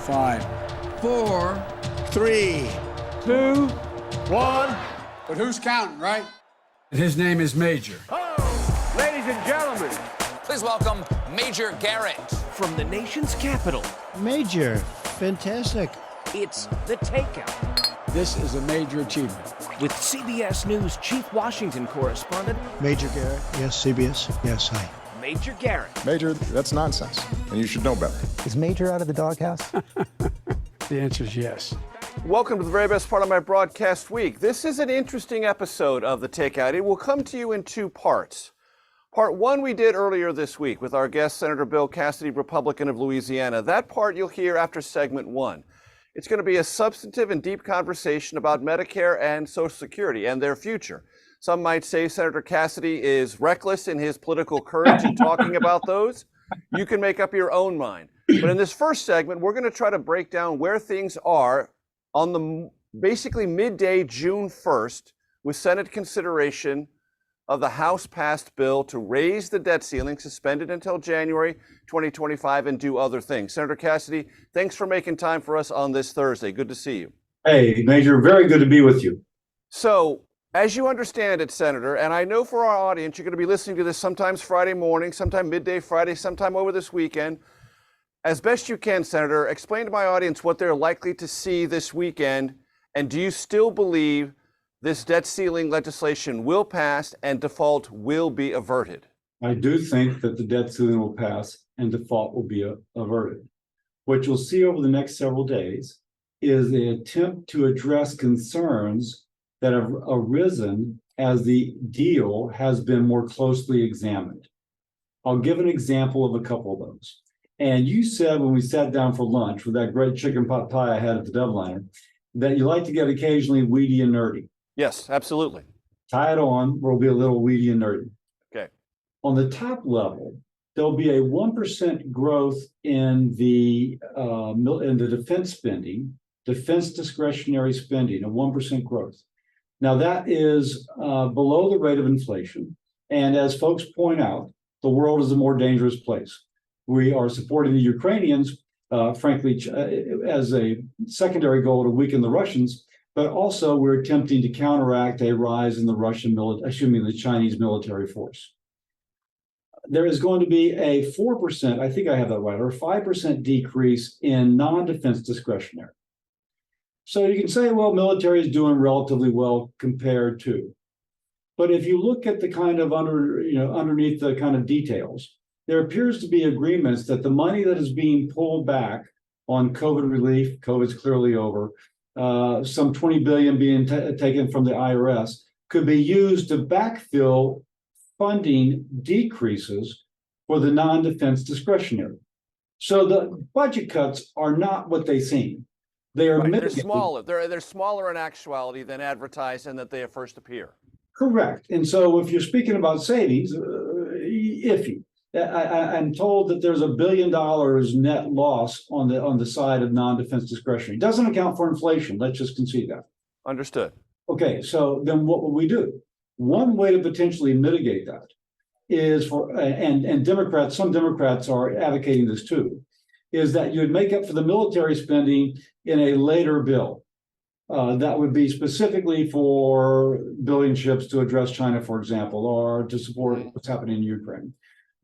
5, 4, 3, 2, 1. But who's counting, right? And his name is Major. Oh, ladies and gentlemen, please welcome Major Garrett. From the nation's capital. Major, fantastic. It's The Takeout. This is a major achievement. With CBS News Chief Washington Correspondent, Major Garrett, yes, CBS, yes, hi. Major Garrett. Major, that's nonsense, and you should know better. Is Major out of the doghouse? The answer is yes. welcome to the very best part of my broadcast week. This is an interesting episode of The Takeout. It will come to you in two parts. Part one we did earlier this week with our guest, Senator Bill Cassidy, Republican of Louisiana. That part you'll hear after segment one. It's going to be a substantive and deep conversation about Medicare and Social Security and their future. Some might say Senator Cassidy is reckless in his political courage in talking about those. You can make up your own mind. But in this first segment, we're going to try to break down where things are on the basically midday June 1st with Senate consideration of the House-passed bill to raise the debt ceiling, suspended until January 2025, and do other things. Senator Cassidy, thanks for making time for us on this Thursday. Good to see you. Hey, Major, very good to be with you. So, as you understand it, Senator, and I know for our audience, you're going to be listening to this sometimes Friday morning, sometime midday Friday, sometime over this weekend. As best you can, Senator, explain to my audience what they're likely to see this weekend, and do you still believe this debt ceiling legislation will pass and default will be averted? I do think that the debt ceiling will pass and default will be averted. What you'll see over the next several days is an attempt to address concerns that have arisen as the deal has been more closely examined. I'll give an example of a couple of those. And you said when we sat down for lunch with that great chicken pot pie I had at the Dubliner, that you like to get occasionally weedy and nerdy. Yes, absolutely. Tie it on, we'll be a little weedy and nerdy. Okay. On the top level, there'll be a 1% growth in the defense spending, defense discretionary spending, a 1% growth. Now that is below the rate of inflation. And as folks point out, the world is a more dangerous place. We are supporting the Ukrainians, frankly, as a secondary goal to weaken the Russians. But also we're attempting to counteract a rise in the Chinese military force. There is going to be a 4%, I think I have that right, or 5% decrease in non-defense discretionary. So you can say, well, military is doing relatively well compared to. But if you look at the kind of underneath the kind of details, there appears to be agreements that the money that is being pulled back on COVID relief, COVID's clearly over, some $20 billion being taken from the IRS could be used to backfill funding decreases for the non-defense discretionary. So the budget cuts are not what they seem. They are They're smaller. They're smaller in actuality than advertised and that they first appear. Correct. And so if you're speaking about savings, iffy. I'm told that there's $1 billion net loss on the side of non-defense discretionary. It doesn't account for inflation. Let's just concede that. Understood. Okay, so then what will we do? One way to potentially mitigate that is and Democrats, some Democrats are advocating this too, is that you would make up for the military spending in a later bill. That would be specifically for building ships to address China, for example, or to support what's happening in Ukraine.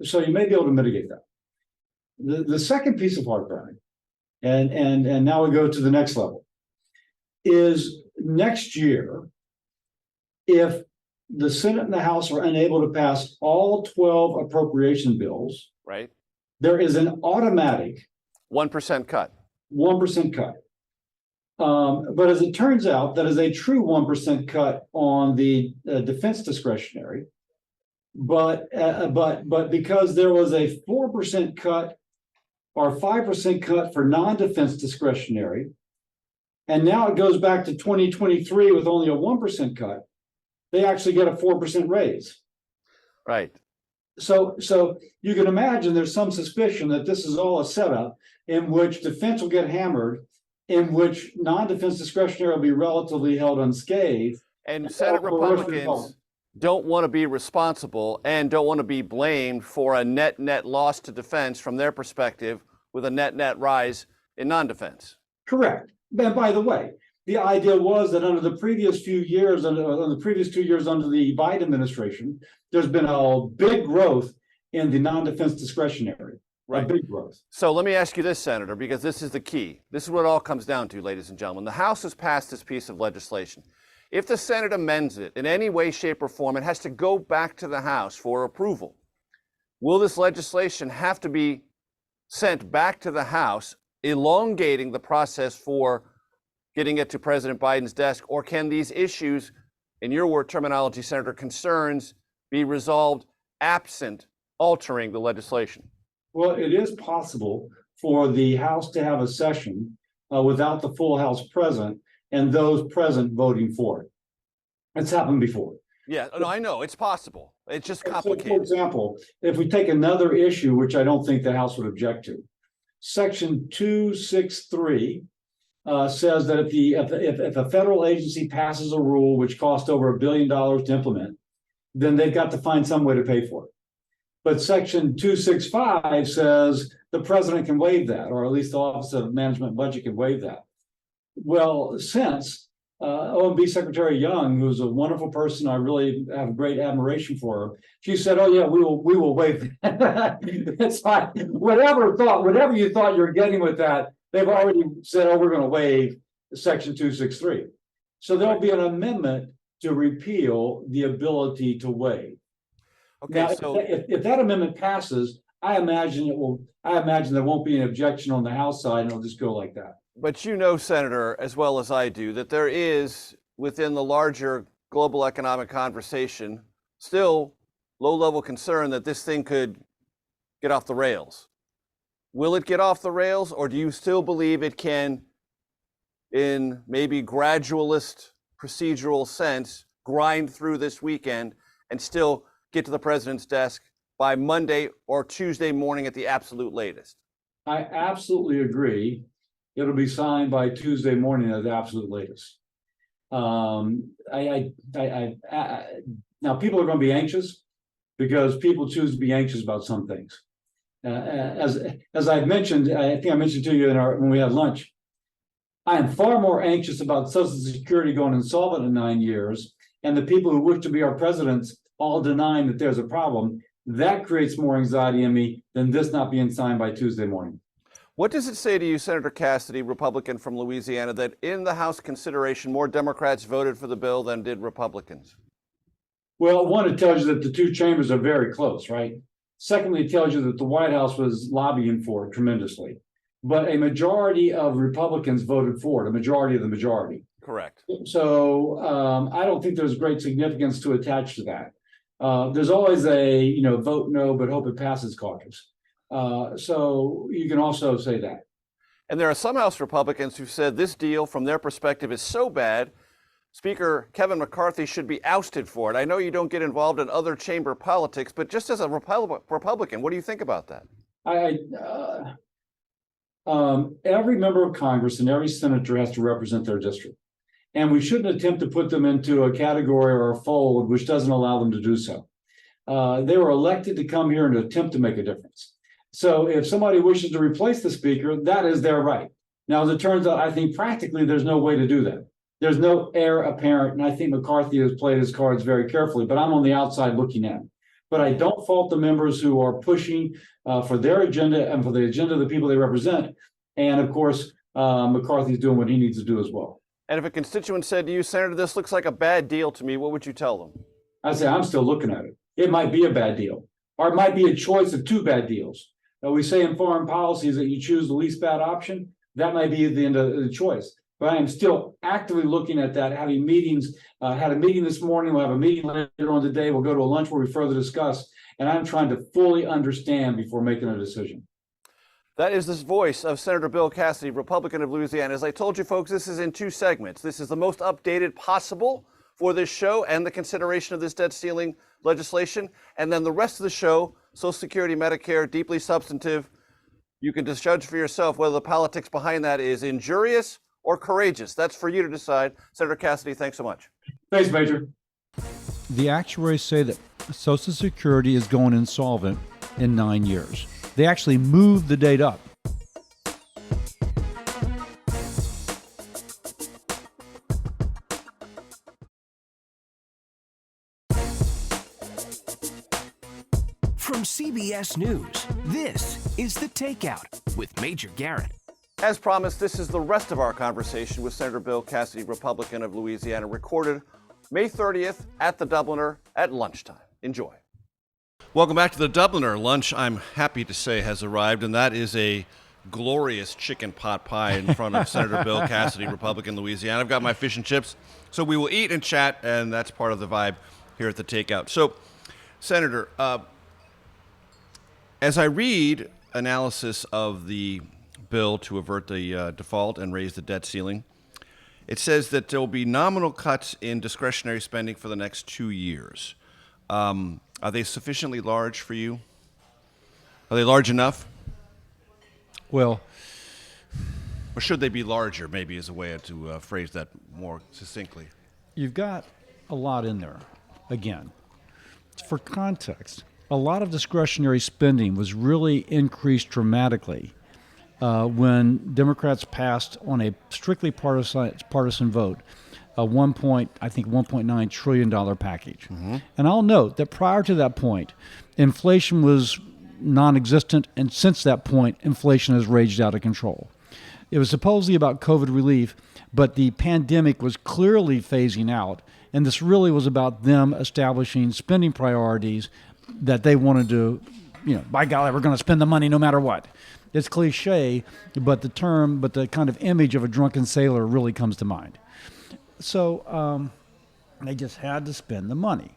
So you may be able to mitigate that. The second piece of heartburn, and now we go to the next level, is next year, if the Senate and the House are unable to pass all 12 appropriation bills, right, there is an automatic 1% cut. 1% cut. But as it turns out, that is a true 1% cut on the defense discretionary. But because there was a 4% cut or 5% cut for non-defense discretionary, and now it goes back to 2023 with only a 1% cut, they actually get a 4% raise. Right. So you can imagine there's some suspicion that this is all a setup in which defense will get hammered, in which non-defense discretionary will be relatively held unscathed. And Senate Republicans don't want to be responsible and don't want to be blamed for a net loss to defense from their perspective with a net rise in non-defense. Correct. And by the way, the idea was that under the previous few years, under the previous 2 years under the Biden administration, there's been a big growth in the non-defense discretionary. Right. A big growth. So let me ask you this, Senator, because this is the key. This is what it all comes down to, ladies and gentlemen. The House has passed this piece of legislation. If the Senate amends it in any way, shape, or form, it has to go back to the House for approval. Will this legislation have to be sent back to the House, elongating the process for getting it to President Biden's desk, or can these issues, in your word terminology, Senator, concerns, be resolved absent altering the legislation? Well, it is possible for the House to have a session without the full House present and those present voting for it. It's happened before. Yeah, no, I know it's possible. It's just complicated. So, for example, if we take another issue, which I don't think the House would object to, Section 263 says that if a federal agency passes a rule which costs over $1 billion to implement, then they've got to find some way to pay for it. But Section 265 says the president can waive that, or at least the Office of Management and Budget can waive that. Well, since OMB Secretary Young, who's a wonderful person, I really have great admiration for her, she said, "Oh yeah, we will waive that." It's like whatever you thought you were getting with that, they've already said, "Oh, we're going to waive Section 263." So there'll be an amendment to repeal the ability to waive. Okay, Now, so if that amendment passes, I imagine there won't be an objection on the House side, and it'll just go like that. but you know, Senator, as well as I do, that there is, within the larger global economic conversation, still low-level concern that this thing could get off the rails. Will it get off the rails, or do you still believe it can, in maybe gradualist procedural sense, grind through this weekend and still get to the president's desk by Monday or Tuesday morning at the absolute latest? I absolutely agree. It'll be signed by Tuesday morning at the absolute latest. Now people are going to be anxious because people choose to be anxious about some things. As I've mentioned, I think I mentioned to you when we had lunch, I am far more anxious about Social Security going insolvent in 9 years, and the people who wish to be our presidents all denying that there's a problem. That creates more anxiety in me than this not being signed by Tuesday morning. What does it say to you, Senator Cassidy, Republican from Louisiana, that in the House consideration, more Democrats voted for the bill than did Republicans? Well, one, it tells you that the two chambers are very close, right? Secondly, it tells you that the White House was lobbying for it tremendously. But a majority of Republicans voted for it, a majority of the majority. Correct. So I don't think there's great significance to attach to that. There's always a, vote no, but hope it passes caucus. So you can also say that. And there are some House Republicans who said this deal, from their perspective, is so bad, Speaker Kevin McCarthy should be ousted for it. I know you don't get involved in other chamber politics, but just as a Republican, what do you think about that? Every member of Congress and every senator has to represent their district. And we shouldn't attempt to put them into a category or a fold which doesn't allow them to do so. They were elected to come here and attempt to make a difference. So if somebody wishes to replace the speaker, that is their right. Now, as it turns out, I think practically there's no way to do that. There's no heir apparent, and I think McCarthy has played his cards very carefully, but I'm on the outside looking in. But I don't fault the members who are pushing for their agenda and for the agenda of the people they represent. And of course, McCarthy's doing what he needs to do as well. And if a constituent said to you, Senator, this looks like a bad deal to me, what would you tell them? I say, I'm still looking at it. It might be a bad deal, or it might be a choice of two bad deals. We say in foreign policies that you choose the least bad option. That might be the end of the choice. But I am still actively looking at that, having meetings, had a meeting this morning, we'll have a meeting later on today, we'll go to a lunch where we further discuss, and I'm trying to fully understand before making a decision. That is the voice of Senator Bill Cassidy, Republican of Louisiana. As I told you folks, this is in two segments. This is the most updated possible for this show and the consideration of this debt ceiling legislation. And then the rest of the show, Social Security, Medicare, deeply substantive. You can just judge for yourself whether the politics behind that is injurious or courageous. That's for you to decide. Senator Cassidy, thanks so much. Thanks, Major. The actuaries say that Social Security is going insolvent in 9 years. They actually moved the date up. CBS News. This is The Takeout with Major Garrett. As promised, this is the rest of our conversation with Senator Bill Cassidy, Republican of Louisiana, recorded May 30th at the Dubliner at lunchtime. Enjoy. Welcome back to the Dubliner. Lunch, I'm happy to say, has arrived, and that is a glorious chicken pot pie in front of Senator Bill Cassidy, Republican, Louisiana. I've got my fish and chips, so we will eat and chat, and that's part of the vibe here at the Takeout. So, Senator, as I read analysis of the bill to avert the default and raise the debt ceiling, it says that there will be nominal cuts in discretionary spending for the next 2 years. Are they sufficiently large for you? Are they large enough? Well, Or should they be larger, maybe, is a way to phrase that more succinctly? you've got a lot in there. Again, for context, a lot of discretionary spending was really increased dramatically when Democrats passed on a strictly partisan vote a $1.9 trillion package. And I'll note that prior to that point, inflation was non-existent, and since that point, inflation has raged out of control. It was supposedly about COVID relief, but the pandemic was clearly phasing out, and this really was about them establishing spending priorities that they wanted to, by golly, we're going to spend the money no matter what. It's cliche, but the kind of image of a drunken sailor really comes to mind. So they just had to spend the money.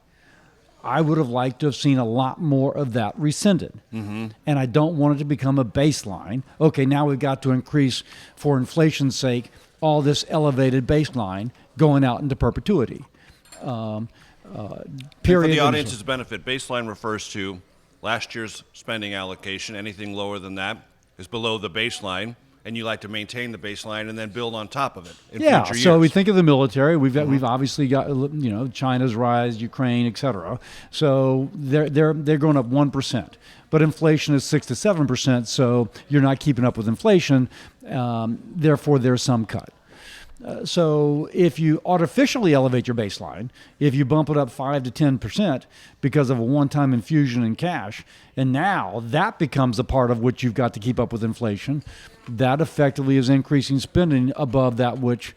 I would have liked to have seen a lot more of that rescinded. And I don't want it to become a baseline. Okay, now we've got to increase, for inflation's sake, all this elevated baseline going out into perpetuity. And Period. for the audience's benefit, baseline refers to last year's spending allocation. Anything lower than that is below the baseline, and you like to maintain the baseline and then build on top of it in future years. So we think of the military. We've obviously got China's rise, Ukraine, et cetera. So they're going up 1%, but inflation is 6 to 7%. So you're not keeping up with inflation. Therefore, there's some cut. So if you artificially elevate your baseline, if you bump it up 5 to 10% because of a one-time infusion in cash, and now that becomes a part of which you've got to keep up with inflation, that effectively is increasing spending above that which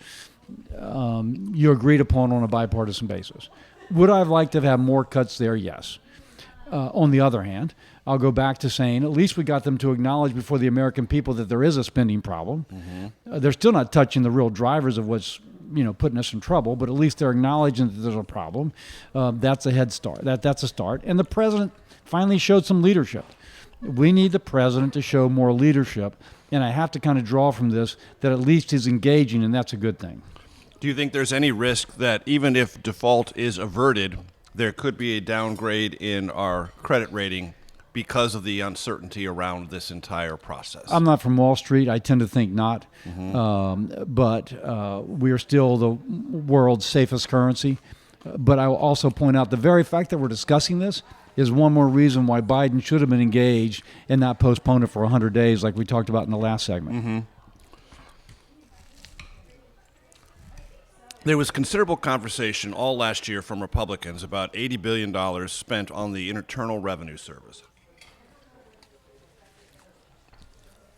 you agreed upon on a bipartisan basis. Would I have liked to have had more cuts there? Yes. On the other hand, I'll go back to saying at least we got them to acknowledge before the American people that there is a spending problem. They're still not touching the real drivers of what's putting us in trouble, but at least they're acknowledging that there's a problem. That's a head start. That's a start. And the president finally showed some leadership. We need the president to show more leadership, and I have to kind of draw from this that at least he's engaging, and that's a good thing. Do you think there's any risk that even if default is averted, there could be a downgrade in our credit rating because of the uncertainty around this entire process? I'm not from Wall Street. I tend to think not. But we are still the world's safest currency. But I will also point out the very fact that we're discussing this is one more reason why Biden should have been engaged and not postponed it for 100 days like we talked about in the last segment. There was considerable conversation all last year from Republicans about $80 billion spent on the Internal Revenue Service.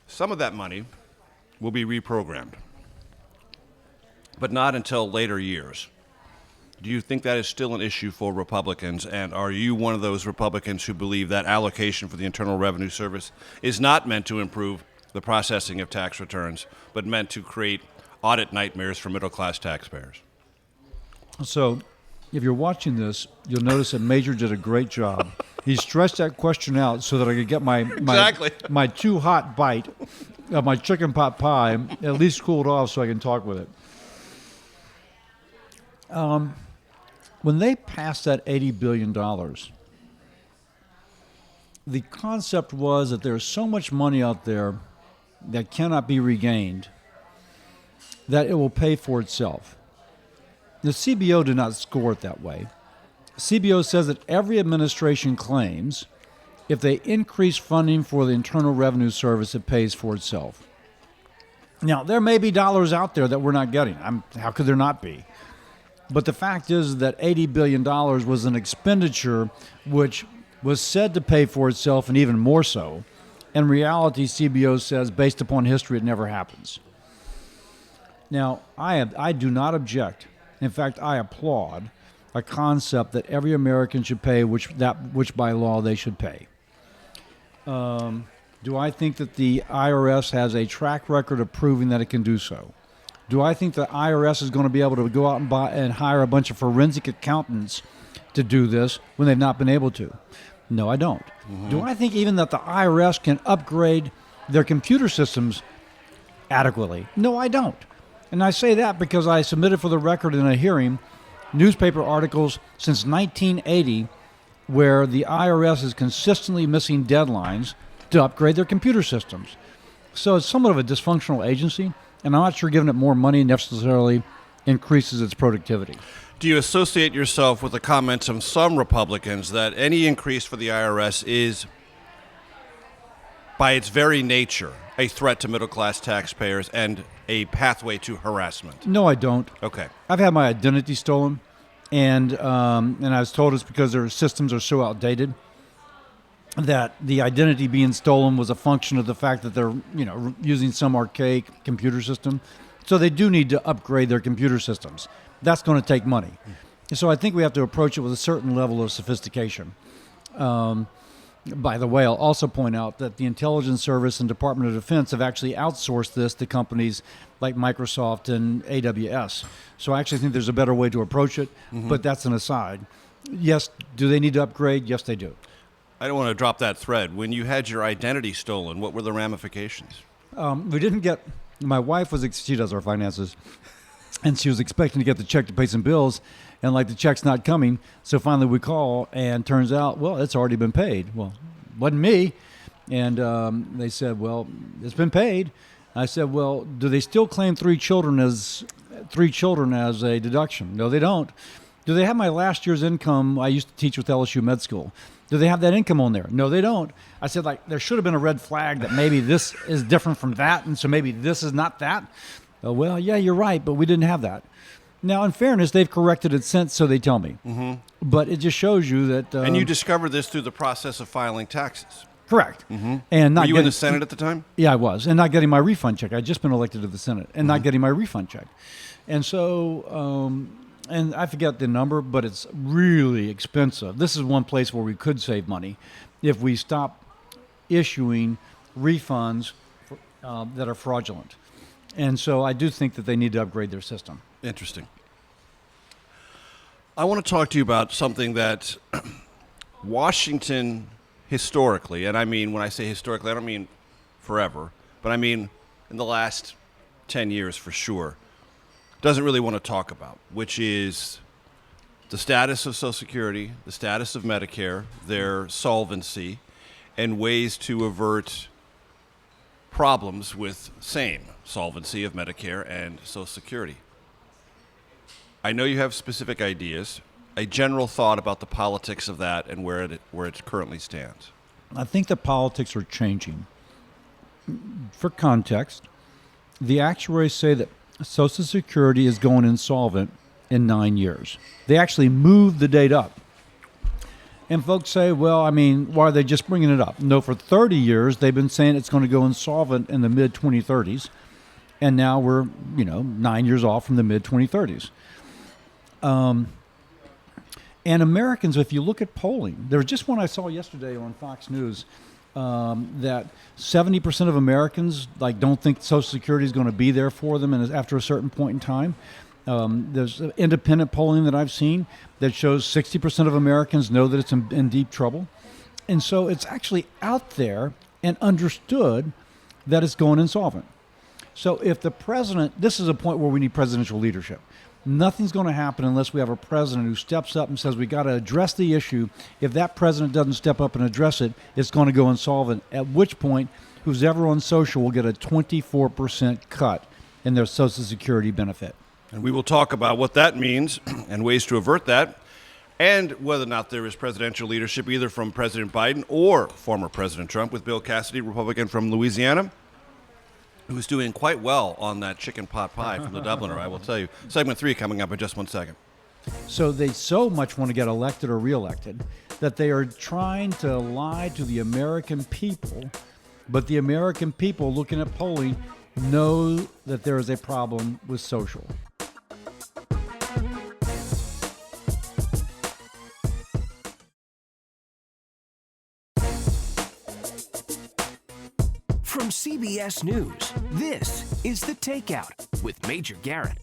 Some of that money will be reprogrammed, but not until later years. Do you think that is still an issue for Republicans, and are you one of those Republicans who believe that allocation for the Internal Revenue Service is not meant to improve the processing of tax returns, but meant to create audit nightmares for middle-class taxpayers? So if you're watching this, you'll notice that Major did a great job. He stretched that question out so that I could get my too hot bite of my chicken pot pie at least cooled off so I can talk with it. When they passed that $80 billion, the concept was that there's so much money out there that cannot be regained that it will pay for itself. The CBO did not score it that way. CBO says that every administration claims if they increase funding for the Internal Revenue Service, it pays for itself. Now, there may be dollars out there that we're not getting. How could there not be? But the fact is that $80 billion was an expenditure which was said to pay for itself and even more so. In reality, CBO says, based upon history, it never happens. Now, I do not object. In fact, I applaud a concept that every American should pay which by law they should pay. Do I think that the IRS has a track record of proving that it can do so? Do I think the IRS is going to be able to go out and hire a bunch of forensic accountants to do this when they've not been able to? No, I don't. Do I think even that the IRS can upgrade their computer systems adequately? No, I don't. And I say that because I submitted for the record in a hearing newspaper articles since 1980 where the IRS is consistently missing deadlines to upgrade their computer systems. So it's somewhat of a dysfunctional agency, and I'm not sure giving it more money necessarily increases its productivity. Do you associate yourself with the comments of some Republicans that any increase for the IRS is, by its very nature, a threat to middle-class taxpayers and a pathway to harassment? No, I don't. Okay. I've had my identity stolen, and I was told it's because their systems are so outdated that the identity being stolen was a function of the fact that they're, using some archaic computer system. So they do need to upgrade their computer systems. That's going to take money. So I think we have to approach it with a certain level of sophistication. By the way, I'll also point out that the Intelligence Service and Department of Defense have actually outsourced this to companies like Microsoft and AWS. So I actually think there's a better way to approach it, but that's an aside. Yes, do they need to upgrade? Yes, they do. I don't want to drop that thread. When you had your identity stolen, what were the ramifications? We didn't get, my wife she does our finances, and she was expecting to get the check to pay some bills, and the check's not coming. So finally we call, and turns out, well, it's already been paid. Well, wasn't me. And they said, well, it's been paid. I said, well, do they still claim three children as a deduction? No, they don't. Do they have my last year's income? I used to teach with LSU Med School. Do they have that income on there? No, they don't. I said, there should have been a red flag that maybe this is different from that, and so maybe this is not that. Oh, well, yeah, you're right, but we didn't have that. Now, in fairness, they've corrected it since, so they tell me. But it just shows you that... and you discovered this through the process of filing taxes. Correct. And Were you in the Senate at the time? Yeah, I was. And not getting my refund check. I'd just been elected to the Senate and not getting my refund check. And so... and I forget the number, but it's really expensive. This is one place where we could save money if we stop issuing refunds that are fraudulent. And so I do think that they need to upgrade their system. Interesting. I want to talk to you about something that Washington historically, and I mean, when I say historically, I don't mean forever, but I mean in the last 10 years for sure, doesn't really want to talk about, which is the status of Social Security, the status of Medicare, their solvency, and ways to avert problems with same solvency of Medicare and Social Security. I know you have specific ideas, a general thought about the politics of that and where it currently stands. I think the politics are changing. For context, the actuaries say that Social Security is going insolvent in 9 years. They actually moved the date up. And folks say, well, I mean, why are they just bringing it up? No, for 30 years, they've been saying it's going to go insolvent in the mid-2030s. And now we're, 9 years off from the mid-2030s. And Americans, if you look at polling, there was just one I saw yesterday on Fox News, that 70% of Americans don't think Social Security is going to be there for them after a certain point in time. There's independent polling that I've seen that shows 60% of Americans know that it's in deep trouble. And so it's actually out there and understood that it's going insolvent. So if the president, this is a point where we need presidential leadership. Nothing's going to happen unless we have a president who steps up and says we got to address the issue. If that president doesn't step up and address it, it's going to go insolvent, at which point who's ever on social will get a 24% cut in their Social Security benefit. And we will talk about what that means and ways to avert that, and whether or not there is presidential leadership either from President Biden or former President Trump, with Bill Cassidy, Republican from Louisiana, who's doing quite well on that chicken pot pie from the Dubliner, I will tell you. Segment 3 coming up in just 1 second. So they so much want to get elected or reelected that they are trying to lie to the American people, but the American people looking at polling know that there is a problem with social. From CBS News, this is The Takeout with Major Garrett.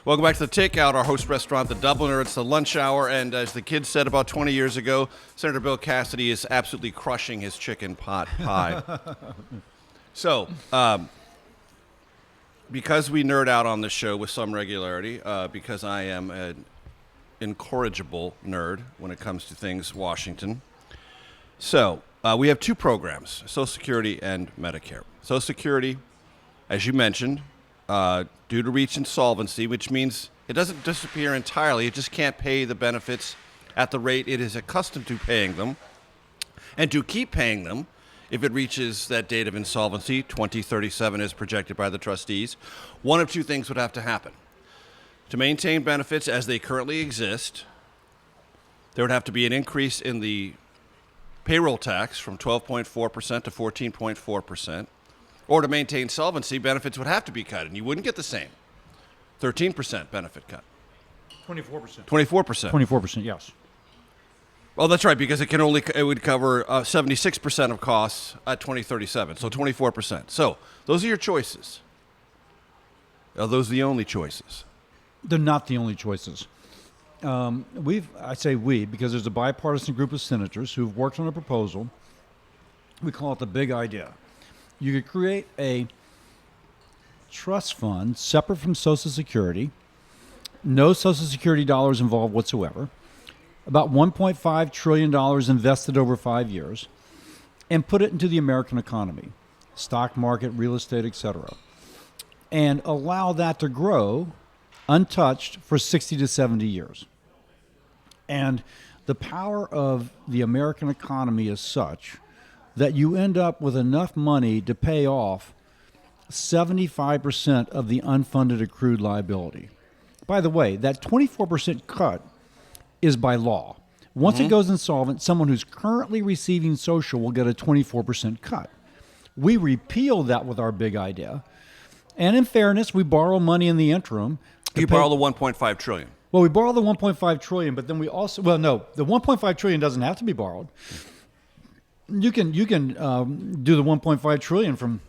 Welcome back to The Takeout, our host restaurant, The Dubliner. It's the lunch hour, and as the kids said about 20 years ago, Senator Bill Cassidy is absolutely crushing his chicken pot pie. So, because we nerd out on this show with some regularity, because I am an incorrigible nerd when it comes to things Washington. So, we have two programs, Social Security and Medicare. Social Security, as you mentioned, due to reach insolvency, which means it doesn't disappear entirely. It just can't pay the benefits at the rate it is accustomed to paying them. And to keep paying them, if it reaches that date of insolvency, 2037 is projected by the trustees, one of two things would have to happen. To maintain benefits as they currently exist, there would have to be an increase in the payroll tax from 12.4% to 14.4%. Or to maintain solvency, benefits would have to be cut, and you wouldn't get the same 13% benefit cut. 24%. 24%. 24%, yes. Well, that's right, because it would cover 76% of costs at 2037, so 24%. So those are your choices. Are those the only choices? They're not the only choices. I say we, because there's a bipartisan group of senators who've worked on a proposal. We call it the big idea. You could create a trust fund separate from Social Security, no Social Security dollars involved whatsoever, about $1.5 trillion invested over 5 years, and put it into the American economy, stock market, real estate, etc., and allow that to grow untouched for 60 to 70 years. And the power of the American economy is such that you end up with enough money to pay off 75% of the unfunded accrued liability. By the way, that 24% cut is by law. Once it goes insolvent, someone who's currently receiving social will get a 24% cut. We repeal that with our big idea. And in fairness, we borrow money in the interim. You borrow the $1.5 trillion. Well, we borrow the $1.5 trillion, but then we also, well, no, the $1.5 trillion doesn't have to be borrowed. You can do the $1.5 trillion from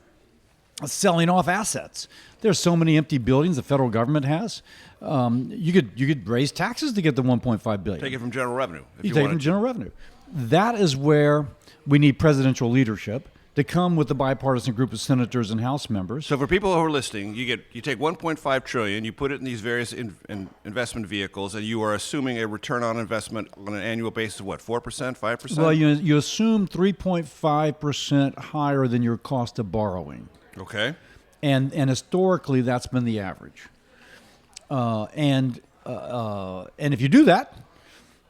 selling off assets. There's so many empty buildings the federal government has. You could raise taxes to get the $1.5 billion. Take it from general revenue. You take it from general revenue. That is where we need presidential leadership to come with the bipartisan group of senators and House members. So for people who are listening, you take $1.5 trillion, you put it in these various investment vehicles, and you are assuming a return on investment on an annual basis of what, 4%, 5%? Well, you assume 3.5% higher than your cost of borrowing. Okay. And historically, that's been the average. And if you do that,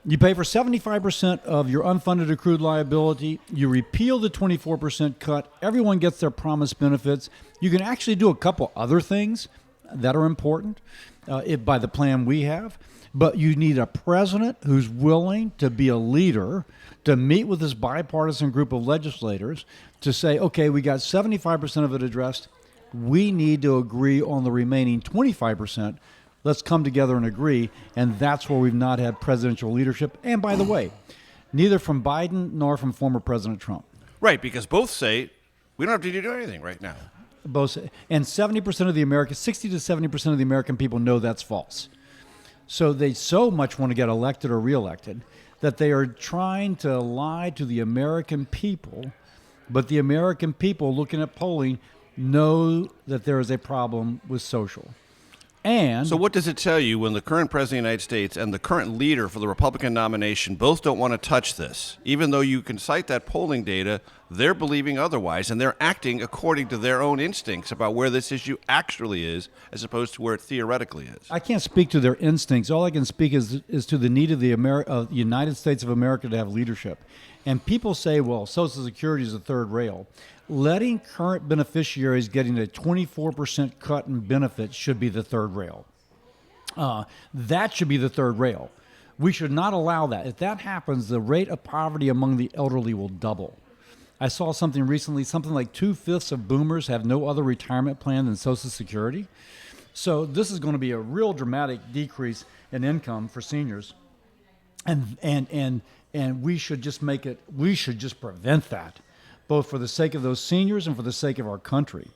you pay for 75% of your unfunded accrued liability. You repeal the 24% cut. Everyone gets their promised benefits. You can actually do a couple other things that are important by the plan we have. But you need a president who's willing to be a leader, to meet with this bipartisan group of legislators, to say, okay, we got 75% of it addressed. We need to agree on the remaining 25%. Let's come together and agree, and that's where we've not had presidential leadership. And by the way, neither from Biden nor from former President Trump. Right, because both say we don't have to do anything right now. Both, and 70% of the American, 60 to 70% of the American people know that's false. So they so much want to get elected or reelected that they are trying to lie to the American people, but the American people looking at polling know that there is a problem with social. And so what does it tell you when the current president of the United States and the current leader for the Republican nomination both don't want to touch this? Even though you can cite that polling data, they're believing otherwise, and they're acting according to their own instincts about where this issue actually is as opposed to where it theoretically is. I can't speak to their instincts. All I can speak is to the need of the United States of America to have leadership. And people say, well, Social Security is the third rail. Letting current beneficiaries getting a 24% cut in benefits should be the third rail. That should be the third rail. We should not allow that. If that happens, the rate of poverty among the elderly will double. I saw something recently, something like 2/5 of boomers have no other retirement plan than Social Security. So this is going to be a real dramatic decrease in income for seniors. And we should just prevent that, both for the sake of those seniors and for the sake of our country.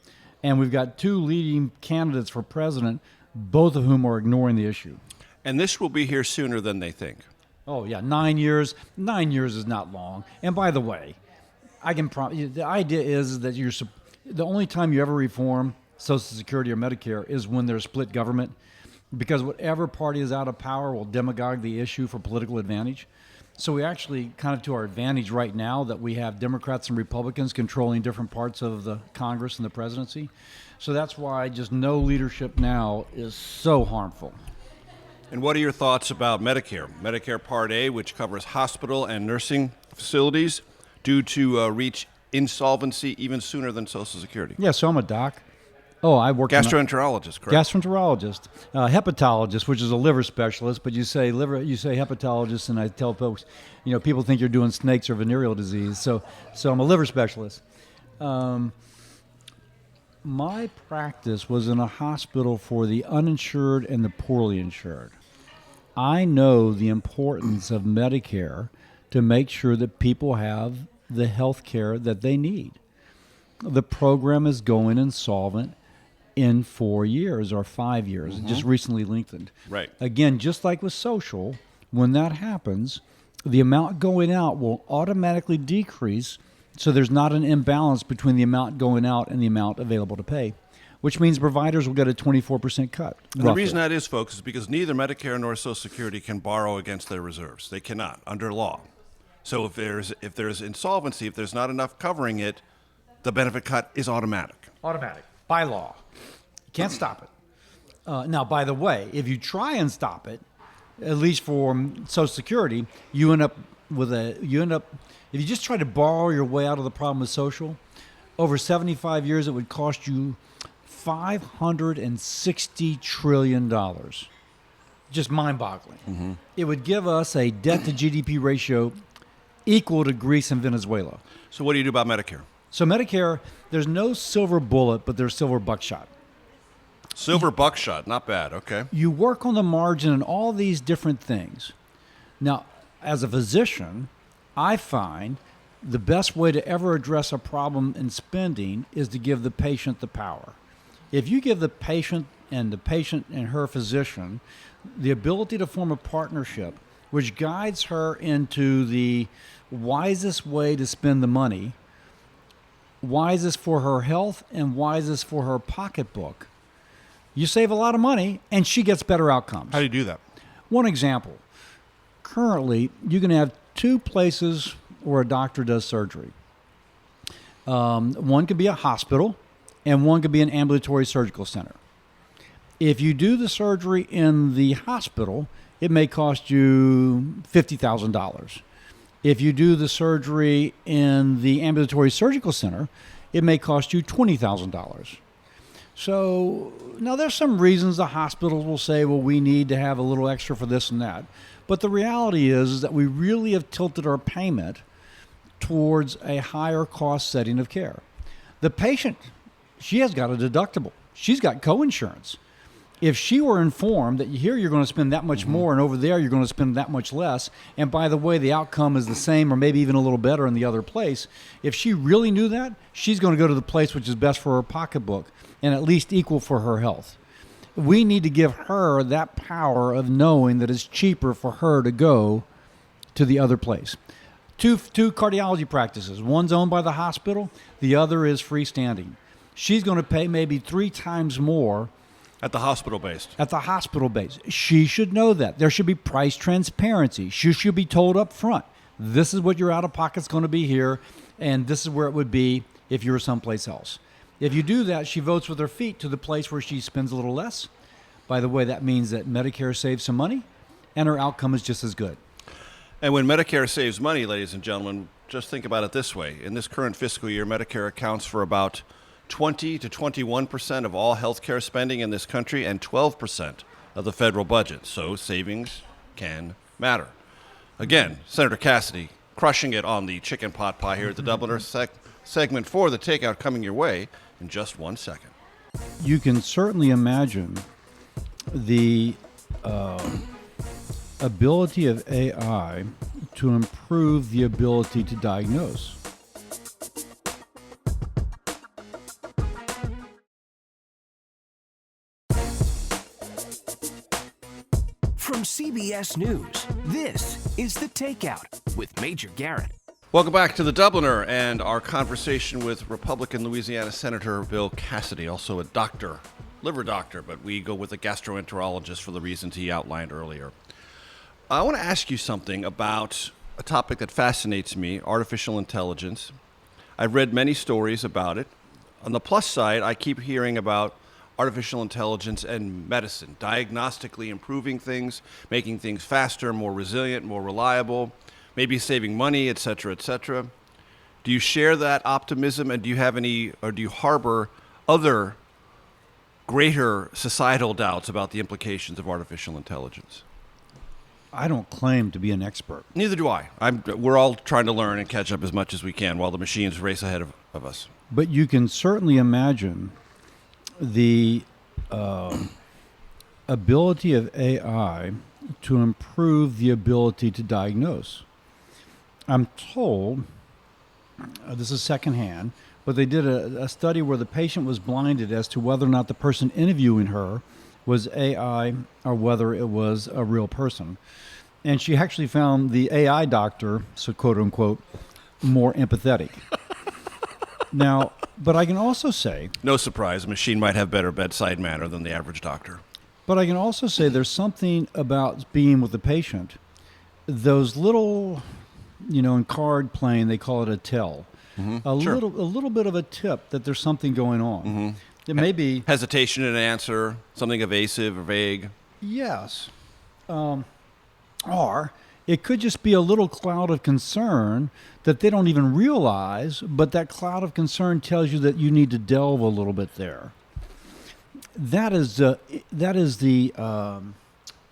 And we've got two leading candidates for president, both of whom are ignoring the issue. And this will be here sooner than they think. Oh, yeah, 9 years. 9 years is not long. And by the way, I can promise you, the idea is that the only time you ever reform Social Security or Medicare is when there's split government, because whatever party is out of power will demagogue the issue for political advantage. So we actually kind of to our advantage right now that we have Democrats and Republicans controlling different parts of the Congress and the presidency. So that's why just no leadership now is so harmful. And what are your thoughts about Medicare? Medicare Part A, which covers hospital and nursing facilities, due to reach insolvency even sooner than Social Security. Yeah, so I'm a doc. Oh, I work gastroenterologist, correct? Gastroenterologist, hepatologist, which is a liver specialist. But you say hepatologist, and I tell folks, people think you're doing snakes or venereal disease. So I'm a liver specialist. My practice was in a hospital for the uninsured and the poorly insured. I know the importance of Medicare to make sure that people have the health care that they need. The program is going insolvent in 4 years or 5 years. It just recently lengthened. Right. Again, just like with social, when that happens, the amount going out will automatically decrease, so there's not an imbalance between the amount going out and the amount available to pay, which means providers will get a 24% cut. And the reason that is, folks, is because neither Medicare nor Social Security can borrow against their reserves. They cannot, under law. So if there's insolvency, if there's not enough covering it, the benefit cut is automatic. Automatic, by law. You can't stop it. Now, by the way, if you try and stop it, at least for Social Security, if you just try to borrow your way out of the problem with social, over 75 years, it would cost you $560 trillion. Just mind-boggling. Mm-hmm. It would give us a debt-to-GDP ratio equal to Greece and Venezuela. So what do you do about Medicare? So Medicare, there's no silver bullet, but there's silver buckshot. Silver buckshot, not bad, okay. You work on the margin and all these different things. Now, as a physician, I find the best way to ever address a problem in spending is to give the patient the power. If you give the patient and her physician the ability to form a partnership which guides her into the wisest way to spend the money, wisest for her health and wisest for her pocketbook, you save a lot of money and she gets better outcomes. How do you do that? One example. Currently, you can have two places where a doctor does surgery. One could be a hospital and one could be an ambulatory surgical center. If you do the surgery in the hospital, it may cost you $50,000. If you do the surgery in the ambulatory surgical center, it may cost you $20,000. So now there's some reasons the hospitals will say, well, we need to have a little extra for this and that. But the reality is that we really have tilted our payment towards a higher cost setting of care. The patient, she has got a deductible. She's got coinsurance. If she were informed that here you're going to spend that much more and over there you're going to spend that much less, and by the way, the outcome is the same or maybe even a little better in the other place, if she really knew that, she's going to go to the place which is best for her pocketbook and at least equal for her health. We need to give her that power of knowing that it's cheaper for her to go to the other place. Two cardiology practices. One's owned by the hospital. The other is freestanding. She's going to pay maybe 3 times more at the hospital base. At the hospital base. She should know that. There should be price transparency. She should be told up front, this is what your out-of-pocket's going to be here, and this is where it would be if you were someplace else. If you do that, she votes with her feet to the place where she spends a little less. By the way, that means that Medicare saves some money, and her outcome is just as good. And when Medicare saves money, ladies and gentlemen, just think about it this way. In this current fiscal year, Medicare accounts for about 20 to 21% of all healthcare spending in this country and 12% of the federal budget, so savings can matter. Again, Senator Cassidy crushing it on the chicken pot pie here at the Dubliner segment for the Takeout coming your way in just 1 second. You can certainly imagine the ability of AI to improve the ability to diagnose. From CBS News, this is The Takeout with Major Garrett. Welcome back to the Dubliner and our conversation with Republican Louisiana Senator Bill Cassidy, also a doctor, liver doctor, but we go with a gastroenterologist for the reasons he outlined earlier. I want to ask you something about a topic that fascinates me, artificial intelligence. I've read many stories about it. On the plus side, I keep hearing about artificial intelligence and medicine, diagnostically improving things, making things faster, more resilient, more reliable, maybe saving money, et cetera, et cetera. Do you share that optimism, and do you have any, or do you harbor other greater societal doubts about the implications of artificial intelligence? I don't claim to be an expert. Neither do I. We're all trying to learn and catch up as much as we can while the machines race ahead of us. But you can certainly imagine the ability of AI to improve the ability to diagnose. I'm told, this is secondhand, but they did a study where the patient was blinded as to whether or not the person interviewing her was AI or whether it was a real person. And she actually found the AI doctor, so quote unquote, more empathetic. Now, but I can also say... No surprise, a machine might have better bedside manner than the average doctor. But I can also say there's something about being with the patient. Those little, in card playing, they call it a tell. Mm-hmm. A little bit of a tip that there's something going on. Mm-hmm. It may be... hesitation in an answer, something evasive or vague. Yes. Or it could just be a little cloud of concern that they don't even realize, but that cloud of concern tells you that you need to delve a little bit there. That is the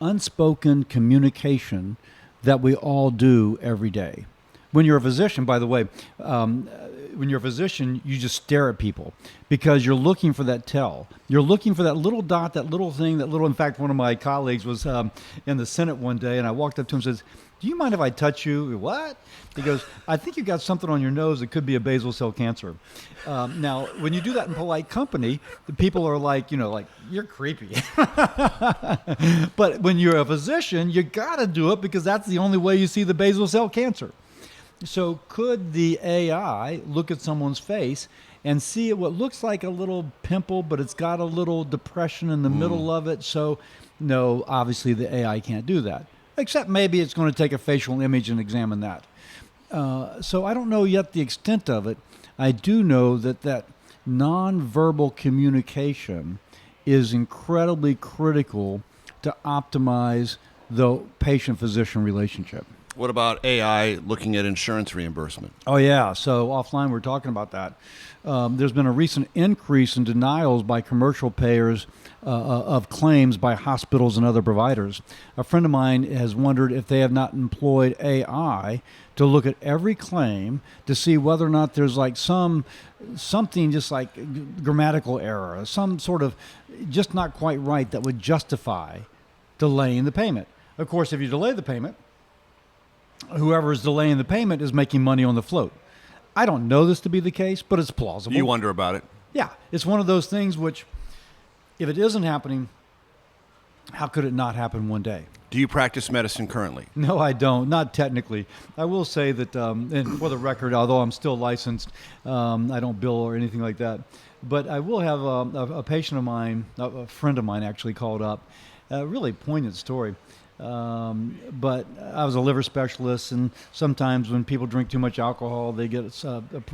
unspoken communication that we all do every day. When you're a physician, by the way, when you're a physician, you just stare at people because you're looking for that tell. You're looking for that little dot, that little thing, in fact, one of my colleagues was in the Senate one day, and I walked up to him and says, "Do you mind if I touch you?" "What?" He goes, "I think you got something on your nose that could be a basal cell cancer." Now, when you do that in polite company, the people are like, "You're creepy." But when you're a physician, you got to do it because that's the only way you see the basal cell cancer. So could the AI look at someone's face and see what looks like a little pimple, but it's got a little depression in the middle of it? So, no, obviously the AI can't do that. Except maybe it's going to take a facial image and examine that. So I don't know yet the extent of it. I do know that nonverbal communication is incredibly critical to optimize the patient-physician relationship. What about AI looking at insurance reimbursement? Oh, yeah. So offline, we're talking about that. There's been a recent increase in denials by commercial payers of claims by hospitals and other providers. A friend of mine has wondered if they have not employed AI to look at every claim to see whether or not there's like something just like grammatical error, some sort of just not quite right that would justify delaying the payment. Of course, if you delay the payment, whoever is delaying the payment is making money on the float. I don't know this to be the case, but it's plausible. You wonder about it. Yeah. It's one of those things which, if it isn't happening, how could it not happen one day? Do you practice medicine currently? No, I don't. Not technically. I will say that, and for the record, although I'm still licensed, I don't bill or anything like that. But I will have a patient of mine, a friend of mine actually called up, a really poignant story. But I was a liver specialist, and sometimes when people drink too much alcohol, they get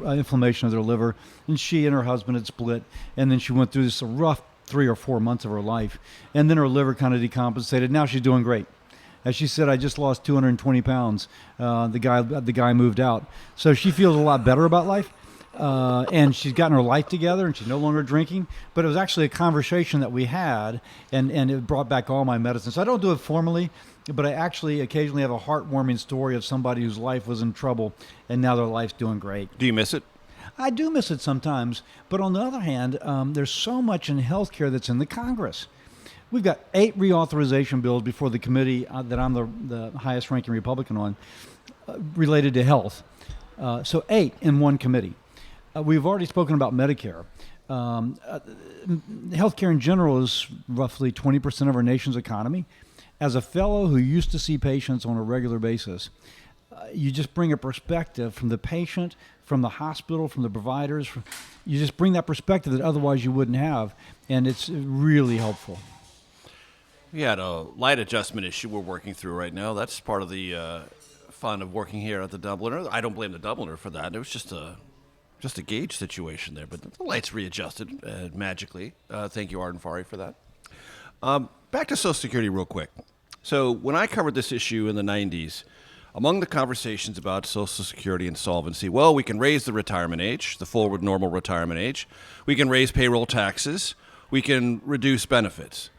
inflammation of their liver. And she and her husband had split, and then she went through this rough 3 or 4 months of her life, and then her liver kind of decompensated. Now she's doing great. As she said, "I just lost 220 pounds. The guy moved out," so she feels a lot better about life. and she's gotten her life together, and she's no longer drinking. But it was actually a conversation that we had, and it brought back all my medicine. So I don't do it formally, but I actually occasionally have a heartwarming story of somebody whose life was in trouble, and now their life's doing great. Do you miss it? I do miss it sometimes, but on the other hand, there's so much in healthcare that's in the Congress. We've got 8 reauthorization bills before the committee that I'm the highest-ranking Republican on, related to health. So 8 in one committee. We've already spoken about Medicare. Healthcare in general is roughly 20% of our nation's economy. As a fellow who used to see patients on a regular basis, you just bring a perspective from the patient, from the hospital, from the providers. You just bring that perspective that otherwise you wouldn't have, and it's really helpful. We had a light adjustment issue we're working through right now. That's part of the fun of working here at the Dubliner. I don't blame the Dubliner for that. It was just a gauge situation there, but the lights readjusted magically. Thank you, Arden Fari, for that. Back to Social Security real quick. So when I covered this issue in the 90s, among the conversations about Social Security insolvency, well, we can raise the retirement age, the forward normal retirement age. We can raise payroll taxes. We can reduce benefits.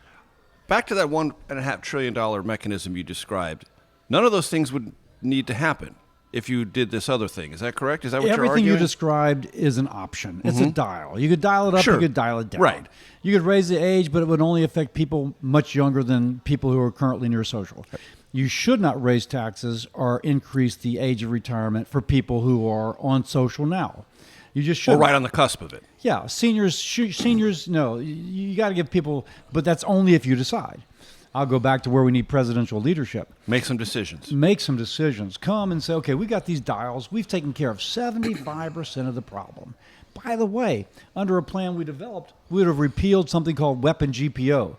Back to that $1.5 trillion mechanism you described, none of those things would need to happen if you did this other thing. Is that correct? Is that what you're arguing? Everything you described is an option. It's a dial. You could dial it up, Sure. you could dial it down. Right. You could raise the age, but it would only affect people much younger than people who are currently near social. You should not raise taxes or increase the age of retirement for people who are on social now. You just should. Or right on the cusp of it. Yeah, seniors, no. You got to give people, but that's only if you decide. I'll go back to where we need presidential leadership. Make some decisions. Make some decisions. Come and say, okay, we got these dials. We've taken care of 75% of the problem. By the way, under a plan we developed, we would have repealed something called weapon GPO,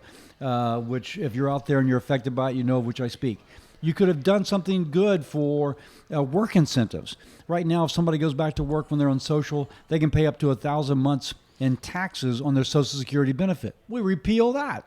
which if you're out there and you're affected by it, you know of which I speak. You could have done something good for work incentives. Right now, if somebody goes back to work when they're on social, they can pay up to 1,000 months in taxes on their Social Security benefit. We repeal that.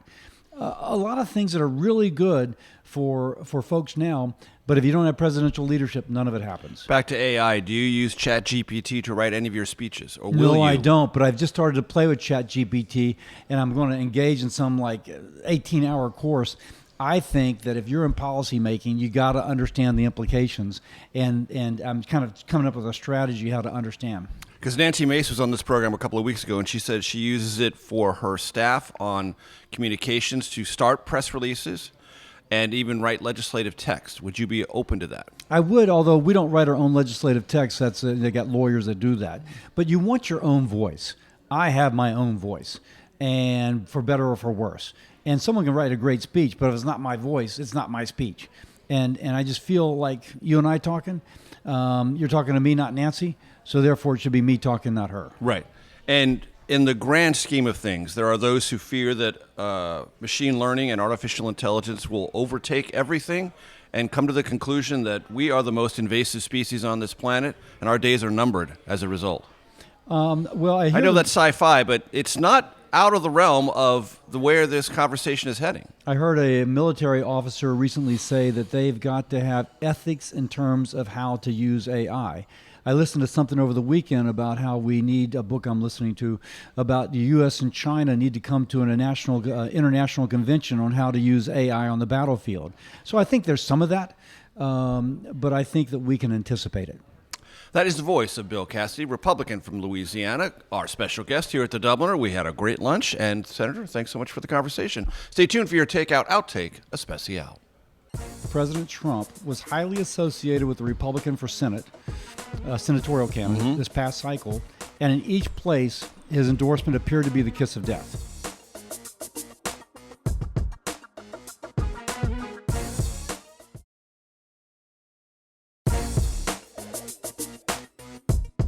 A lot of things that are really good for folks now, but if you don't have presidential leadership, none of it happens. Back to AI, do you use ChatGPT to write any of your speeches, or will you? No, I don't, but I've just started to play with ChatGPT, and I'm going to engage in some 18-hour course. I think that if you're in policy making, you got to understand the implications, and I'm kind of coming up with a strategy how to understand. Because Nancy Mace was on this program a couple of weeks ago, and she said she uses it for her staff on communications to start press releases and even write legislative text. Would you be open to that? I would, although we don't write our own legislative text. They got lawyers that do that. But you want your own voice. I have my own voice, and for better or for worse. And someone can write a great speech, but if it's not my voice, it's not my speech. And I just feel like you and I talking, you're talking to me, not Nancy. So therefore, it should be me talking, not her. Right. And in the grand scheme of things, there are those who fear that machine learning and artificial intelligence will overtake everything and come to the conclusion that we are the most invasive species on this planet, and our days are numbered as a result. Well, I know that's sci-fi, but it's not out of the realm of where this conversation is heading. I heard a military officer recently say that they've got to have ethics in terms of how to use AI. I listened to something over the weekend about how we need, a book I'm listening to, about the U.S. and China need to come to an international convention on how to use AI on the battlefield. So I think there's some of that, but I think that we can anticipate it. That is the voice of Bill Cassidy, Republican from Louisiana, our special guest here at the Dubliner. We had a great lunch, and Senator, thanks so much for the conversation. Stay tuned for your Takeout Outtake Especial. President Trump was highly associated with the Republican for Senate, senatorial candidate this past cycle, and in each place, his endorsement appeared to be the kiss of death.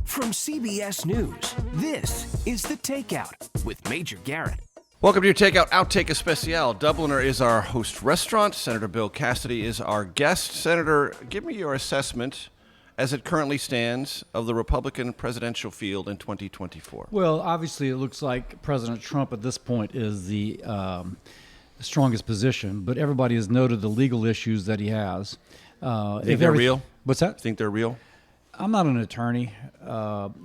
From CBS News, this is The Takeout with Major Garrett. Welcome to your Takeout Outtake Especial. Dubliner is our host restaurant. Senator Bill Cassidy is our guest. Senator, give me your assessment as it currently stands of the Republican presidential field in 2024. Well, obviously, it looks like President Trump at this point is the strongest position, but everybody has noted the legal issues that he has. Think they're real? What's that? Think they're real? I'm not an attorney.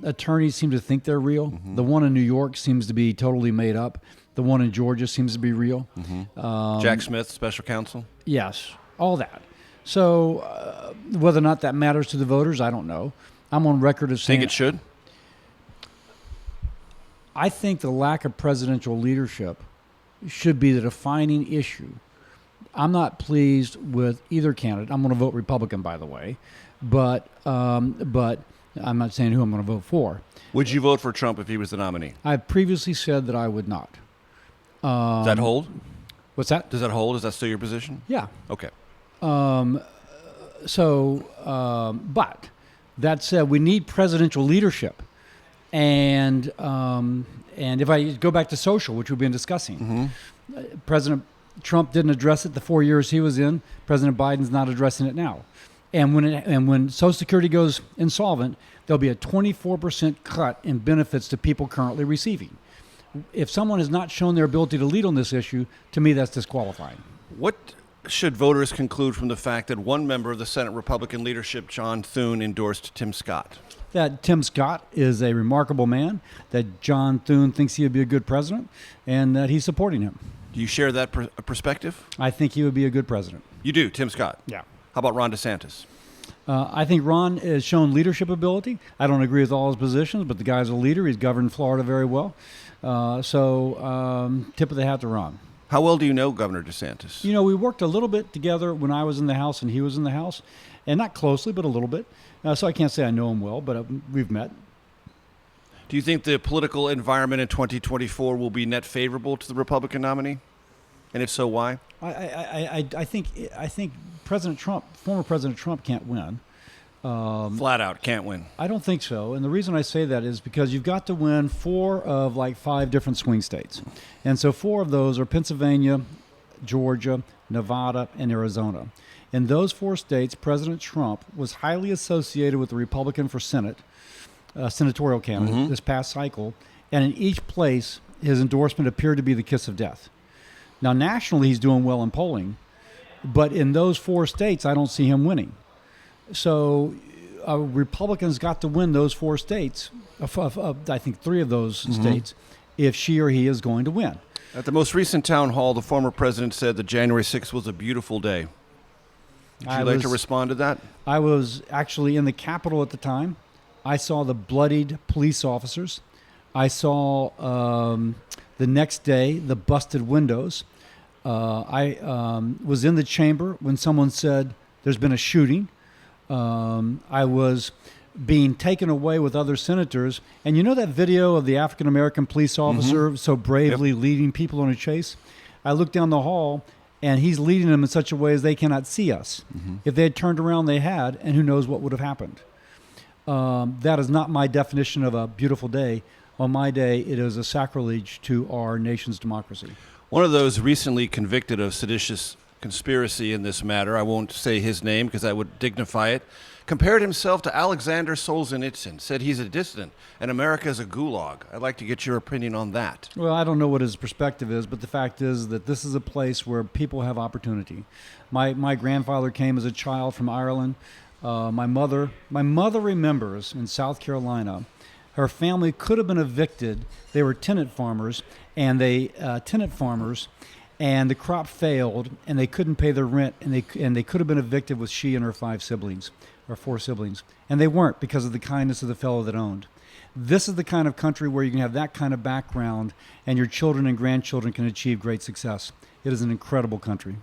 Attorneys seem to think they're real. The one in New York seems to be totally made up. The one in Georgia seems to be real. Jack Smith, special counsel? Yes, all that. So whether or not that matters to the voters, I don't know. I'm on record as saying... Think it should? I think the lack of presidential leadership should be the defining issue. I'm not pleased with either candidate. I'm going to vote Republican, by the way, but I'm not saying who I'm going to vote for. Would you vote for Trump if he was the nominee? I've previously said that I would not. Does that hold? What's that? Does that hold? Is that still your position? Yeah. Okay. But that said, we need presidential leadership. And if I go back to social, which we've been discussing, President Trump didn't address it the 4 years he was in. President Biden's not addressing it now. And when Social Security goes insolvent, there'll be a 24% cut in benefits to people currently receiving. If someone has not shown their ability to lead on this issue, to me that's disqualifying. What should voters conclude from the fact that one member of the Senate Republican leadership, John Thune, endorsed Tim Scott? That Tim Scott is a remarkable man, that John Thune thinks he would be a good president, and that he's supporting him. Do you share that perspective? I think he would be a good president. You do, Tim Scott? Yeah. How about Ron DeSantis? I think Ron has shown leadership ability. I don't agree with all his positions, but the guy's a leader. He's governed Florida very well. Tip of the hat to Ron. How well do you know Governor DeSantis? You know, we worked a little bit together when I was in the House and he was in the House, and not closely, but a little bit. So I can't say I know him well, but we've met. Do you think the political environment in 2024 will be net favorable to the Republican nominee? And if so, why? I think President Trump, former President Trump, can't win. Flat out, can't win. I don't think so. And the reason I say that is because you've got to win 4 of like 5 different swing states. And so 4 of those are Pennsylvania, Georgia, Nevada, and Arizona. In those 4 states, President Trump was highly associated with the Republican for Senate, senatorial candidate this past cycle. And in each place, his endorsement appeared to be the kiss of death. Now, nationally, he's doing well in polling. But in those 4 states, I don't see him winning. So Republicans got to win those 4 states, I think 3 of those states, if she or he is going to win. At the most recent town hall, the former president said that January 6th was a beautiful day. Would you like to respond to that? I was actually in the Capitol at the time. I saw the bloodied police officers. I saw the next day the busted windows. I was in the chamber when someone said there's been a shooting. I was being taken away with other senators. And you know that video of the African-American police officer so bravely leading people on a chase? I looked down the hall, and he's leading them in such a way as they cannot see us. If they had turned around, they had, and who knows what would have happened. That is not my definition of a beautiful day. On my day, it is a sacrilege to our nation's democracy. One of those recently convicted of seditious conspiracy in this matter, I won't say his name because that would dignify it, compared himself to Alexander Solzhenitsyn, said he's a dissident and America is a gulag. I'd like to get your opinion on that. Well, I don't know what his perspective is, but the fact is that this is a place where people have opportunity. My grandfather came as a child from Ireland. My mother remembers in South Carolina, her family could have been evicted. They were tenant farmers, and and the crop failed, and they couldn't pay their rent, and they could have been evicted with she and her 5 siblings, or 4 siblings, and they weren't because of the kindness of the fellow that owned. This is the kind of country where you can have that kind of background, and your children and grandchildren can achieve great success. It is an incredible country.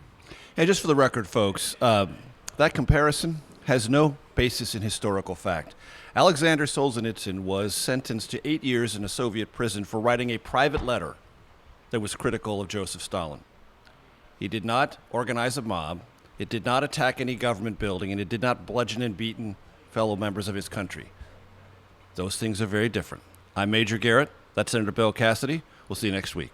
Hey, just for the record, folks, that comparison has no basis in historical fact. Alexander Solzhenitsyn was sentenced to 8 years in a Soviet prison for writing a private letter that was critical of Joseph Stalin. He did not organize a mob, it did not attack any government building, and it did not bludgeon and beaten fellow members of his country. Those things are very different. I'm Major Garrett. That's Senator Bill Cassidy. We'll see you next week.